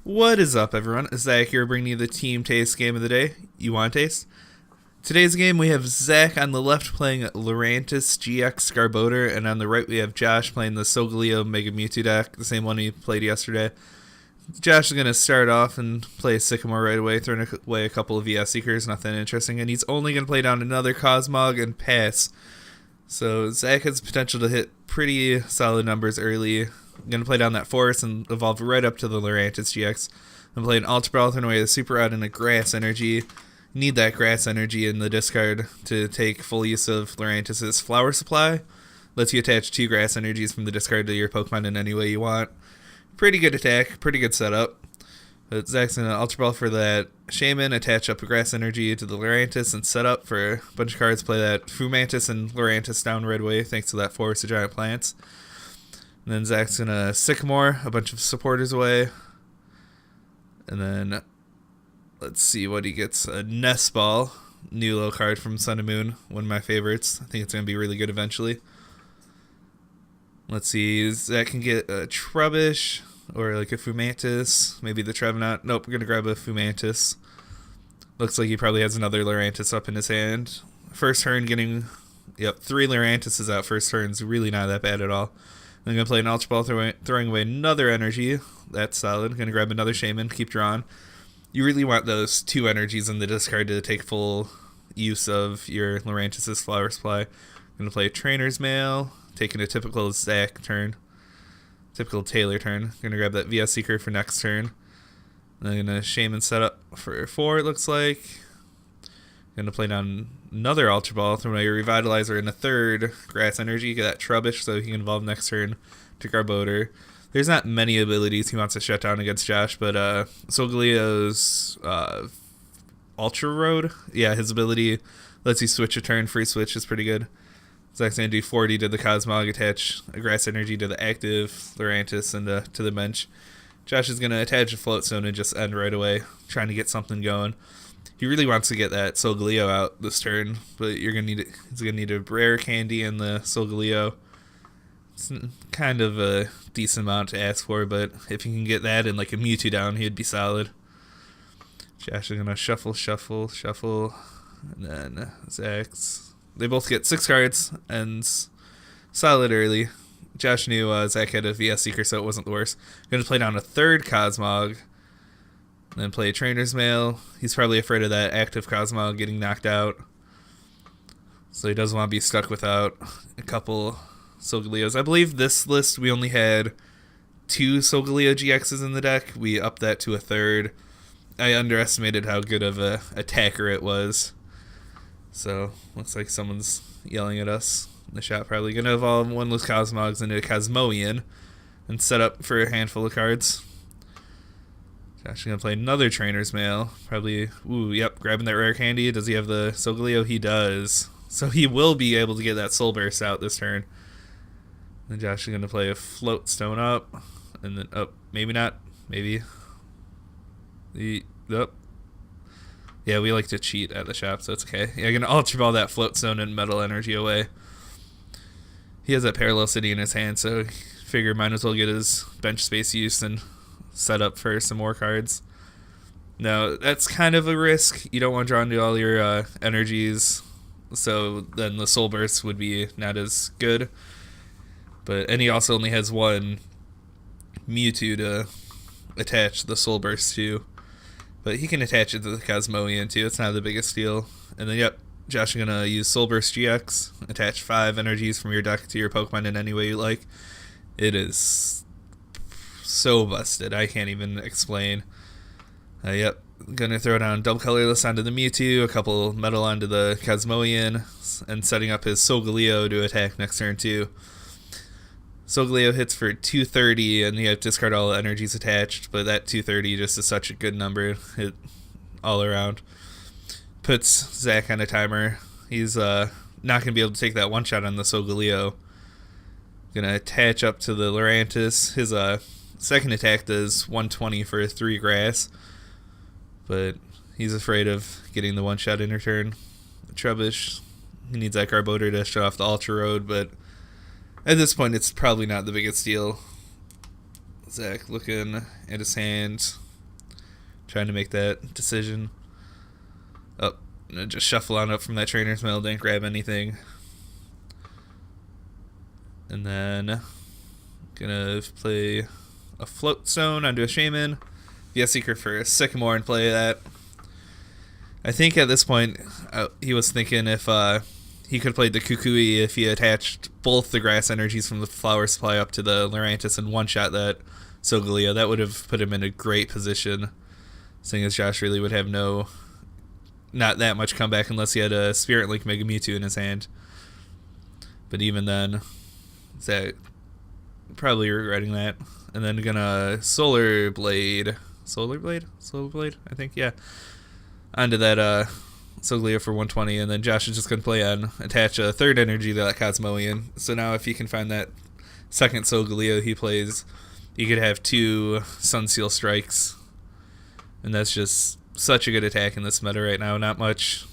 What is up, everyone? Zach here bringing you the Team Taste game of the day. You want taste? Today's game, we have Zach on the left playing LurantisGX Garboder, and on the right we have Josh playing the Solgaleo MMewtwo deck, the same one he played yesterday. Josh is going to start off and play Sycamore right away, throwing away a couple of VS Seekers, nothing interesting, and he's only going to play down another Cosmog and pass. So Zach has potential to hit pretty solid numbers early. I'm going to play down that Forest and evolve right up to the LurantisGX. I'm playing Ultra Ball, throwing away the Super Rod and a Grass Energy. Need that Grass Energy in the discard to take full use of Lurantis' Flower Supply. Lets you attach 2 Grass Energies from the discard to your Pokemon in any way you want. Pretty good attack, pretty good setup. But Zach's going to Ultra Ball for that Shaman, attach up a Grass Energy to the Lurantis, and set up for a bunch of cards. Play that Fumantis and Lurantis down right away thanks to that Forest of Giant Plants. And then Zach's going to Sycamore a bunch of supporters away. And then let's see what he gets. A Nest Ball, new low card from Sun and Moon, one of my favorites. I think it's going to be really good eventually. Let's see, Zach can get a Trubbish or like a Fumantis, maybe the Trevenant. Nope, we're going to grab a Fumantis. Looks like he probably has another Lurantis up in his hand. First turn getting, 3 Lurantises out first turn is really not that bad at all. I'm going to play an Ultra Ball, throwing away another energy. That's solid. Going to grab another Shaman, keep drawing. You really want those 2 energies in the discard to take full use of your Lurantis' Flower Supply. I'm going to play Trainer's Mail, taking a typical Zach turn. Typical Taylor turn. Going to grab that VS Seeker for next turn. And I'm going to Shaman set up for 4, it looks like. Going to play down another Ultra Ball, throw away a Revitalizer and a 3rd Grass Energy. Get that Trubbish so he can evolve next turn to Garboder. There's not many abilities he wants to shut down against Josh, but Solgaleo's Ultra Road, his ability lets you switch a turn. Free switch is pretty good. Zach's going to do 40 to the Cosmog, attach a Grass Energy to the active Lurantis and to the bench. Josh is going to attach a Float Stone and just end right away, trying to get something going. He really wants to get that Solgaleo out this turn, but he's going to need a rare candy in the Solgaleo. It's kind of a decent amount to ask for, but if he can get that and like a Mewtwo down, he'd be solid. Josh is going to shuffle, and then Zach's. They both get 6 cards, and solid early. Josh knew Zach had a VS Seeker, so it wasn't the worst. Going to play down a 3rd Cosmog, and then play a Trainer's Mail. He's probably afraid of that active Cosmog getting knocked out, so he doesn't want to be stuck without a couple Solgaleos. I believe this list we only had 2 Solgaleo GXs in the deck. We upped that to a 3rd. I underestimated how good of a attacker it was. So, looks like someone's yelling at us in the shop. Probably going to evolve one of those Cosmogs into a Cosmoian and set up for a handful of cards. Josh is going to play another Trainer's Mail. Probably, grabbing that rare candy. Does he have the Solgaleo? He does. So he will be able to get that Soul Burst out this turn. Then Josh is going to play a Float Stone up. And then, maybe not. Maybe. Yeah, we like to cheat at the shop, so it's okay. Yeah, I'm going to Ultra Ball that Float Stone and Metal Energy away. He has that Parallel City in his hand, so figure might as well get his bench space use and set up for some more cards. Now, that's kind of a risk. You don't want to draw into all your energies, so then the Soul Burst would be not as good. And he also only has 1 Mewtwo to attach the Soul Burst to. But he can attach it to the Cosmoian too. It's not the biggest deal. And then, Josh is going to use Soul Burst GX. Attach 5 energies from your deck to your Pokemon in any way you like. It is so busted. I can't even explain. Going to throw down double colorless onto the Mewtwo, a couple metal onto the Cosmoian, and setting up his Solgaleo to attack next turn too. Solgaleo hits for 230, and you have to discard all the energies attached, but that 230 just is such a good number hit all around. Puts Zach on a timer. He's not going to be able to take that one-shot on the Solgaleo. Going to attach up to the Lurantis. His second attack does 120 for 3 grass, but he's afraid of getting the one-shot in return. Trubbish, he needs that Garboder to shut off the Ultra Road, but at this point, it's probably not the biggest deal. Zach looking at his hand. trying to make that decision. Oh, just shuffle on up from that trainer's mail, didn't grab anything. And then gonna play a Float Stone onto a Shaman. VS Seeker for a Sycamore and play that. I think at this point he was thinking if he could have played the Kukui if he attached both the grass energies from the flower supply up to the Lurantis and one-shot that Solgaleo. That would have put him in a great position, seeing as Josh really would have not that much comeback unless he had a Spirit Link Mega Mewtwo in his hand. But even then, Zach probably regretting that. And then gonna Solar Blade, I think, yeah, onto that Solgaleo for 120, and then Josh is just going to attach a third energy to that Cosmoian. So now if he can find that second Solgaleo he plays, he could have 2 Sunseal strikes. And that's just such a good attack in this meta right now. Not much,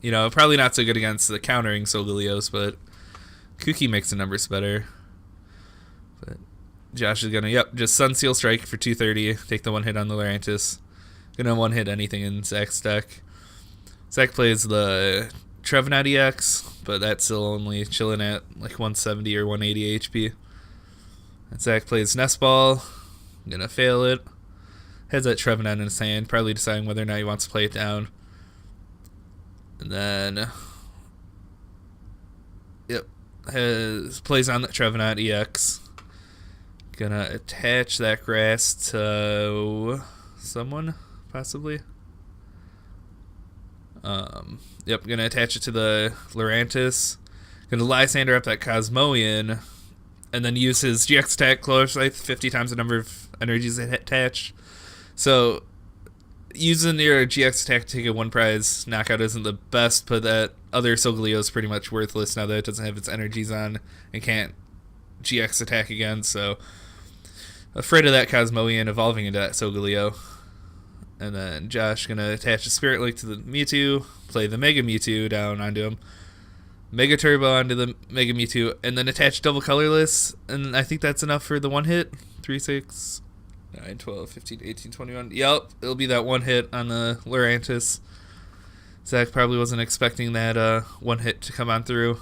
probably not so good against the countering Solgaleos, but Kuki makes the numbers better. But Josh is going to, just Sunseal strike for 230, take the one hit on the Lurantis. Going to one hit anything in Zach's deck. Zach plays the Trevenant EX, but that's still only chilling at like 170 or 180 HP. And Zach plays Nest Ball. I'm going to fail it. Has that Trevenant in his hand, probably deciding whether or not he wants to play it down. And then, plays on that Trevenant EX. Gonna attach that grass to someone, possibly. Gonna attach it to the Lurantis. Gonna Lysander up that Cosmoian, and then use his GX attack, Color Scythe, 50 times the number of energies attached. So, using your GX attack to take a 1 prize knockout isn't the best, but that other Solgaleo is pretty much worthless now that it doesn't have its energies on and can't GX attack again, so afraid of that Cosmoian evolving into that Solgaleo. And then Josh gonna attach a Spirit Link to the Mewtwo, play the Mega Mewtwo down onto him, Mega Turbo onto the Mega Mewtwo, and then attach double colorless, and I think that's enough for the one hit. 3, 6, 9, 12, 15, 18, 21. Yep, it'll be that one hit on the Lurantis. Zach probably wasn't expecting that one hit to come on through.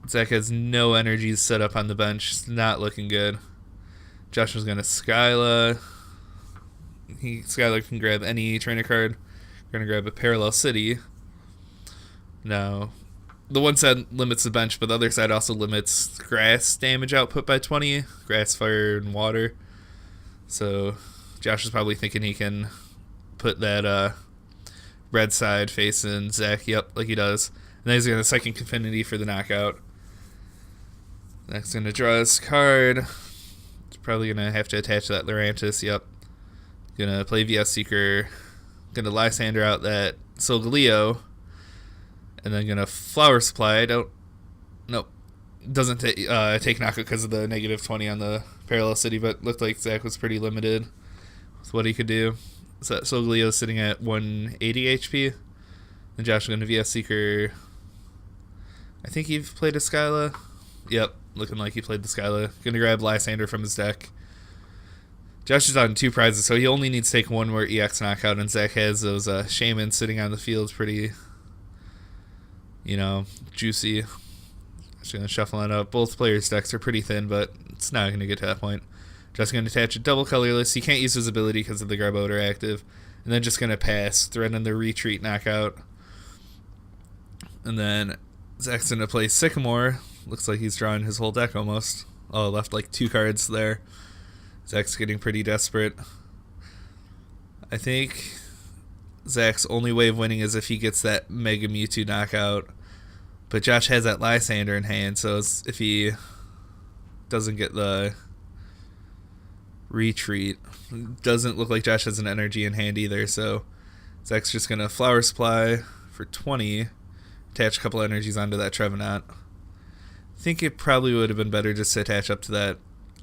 Zach has no energies set up on the bench. It's not looking good. Josh was going to Skyla. Skylar can grab any trainer card. We're going to grab a Parallel City. Now, the one side limits the bench, but the other side also limits grass damage output by 20. Grass, fire, and water. So, Josh is probably thinking he can put that red side facing Zach. Yep, like he does. And then he's going to Psychic Infinity for the knockout. Next, going to draw his card. It's probably going to have to attach that Lurantis. Yep. Going to play VS Seeker. Going to Lysander out that Solgaleo. And then going to Flower Supply. Doesn't take knockout because of the negative 20 on the Parallel City, but looked like Zach was pretty limited with what he could do. So Solgaleo is sitting at 180 HP. And Josh is going to VS Seeker. I think he played a Skyla. Yep, looking like he played the Skyla. Going to grab Lysander from his deck. Josh is on 2 prizes, so he only needs to take 1 more EX knockout, and Zach has those Shamans sitting on the field pretty, juicy. Just going to shuffle it up. Both players' decks are pretty thin, but it's not going to get to that point. Just going to attach a double colorless. He can't use his ability because of the Garbodor active. And then just going to pass, threaten the retreat knockout. And then Zach's going to play Sycamore. Looks like he's drawing his whole deck almost. Oh, left like 2 cards there. Zach's getting pretty desperate. I think Zach's only way of winning is if he gets that Mega Mewtwo knockout. But Josh has that Lysander in hand, so if he doesn't get the retreat, doesn't look like Josh has an energy in hand either, so Zach's just going to Flower Supply for 20, attach a couple energies onto that Trevenant. I think it probably would have been better just to attach up to that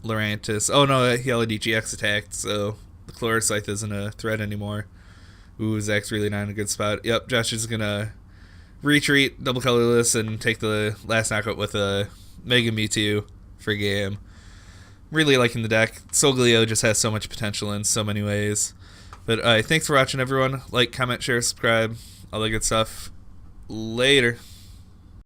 Lurantis. Oh no, he already GX attacked, so the Color Scythe isn't a threat anymore. Ooh, Zach's really not in a good spot. Yep, Josh is going to retreat, double colorless, and take the last knockout with a Mega Mewtwo for game. really liking the deck. Solgaleo just has so much potential in so many ways. But thanks for watching, everyone. Like, comment, share, subscribe, all that good stuff. Later.